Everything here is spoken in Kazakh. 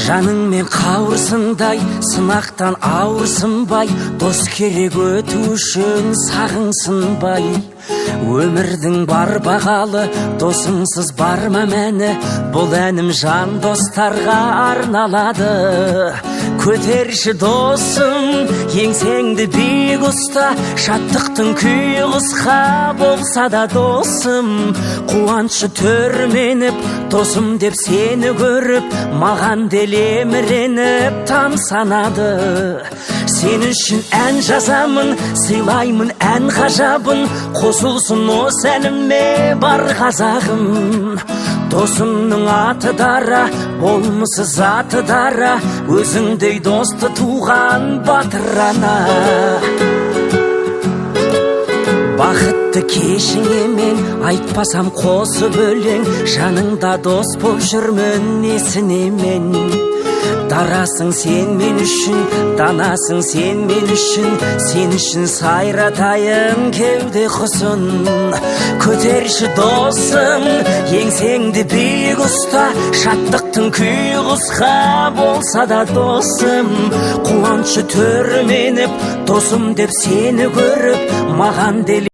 Жаныңмен қауырсындай, сынақтан ауырсынбай, дос керек өту үшін сағынсынбай. Өмірдің бар бағалы, досыңсыз бар ма мәні, бұл әнім жан достарға арналады. Көтерші досым, еңсеңді биік ұста, шаттықтың күйі қысқа болса да досым. Қуанышы төрменіп, досым деп сені көріп, маған делеміреніп тамсанады. Сен үшін ән жазамын, сыйлаймын ән ғажабын, қосылсын осы әніме бар қазағым. Досымның аты дара, болмысы заты дара, өзіңдей досты туған батыр ана. Бақытты кешіңе мен айтпасам қосып өлең, жаныңда дос боп жүрмін несінемен. Дарасың сен мен үшін, данасың сен мен үшін, сен үшін сайратайын кеуде құсын. Көтерші досым, еңсеңді биік ұста, шаттықтың күйі қысқа болса да досым. Қуанышы төрменіп, досым деп сені көріп, маған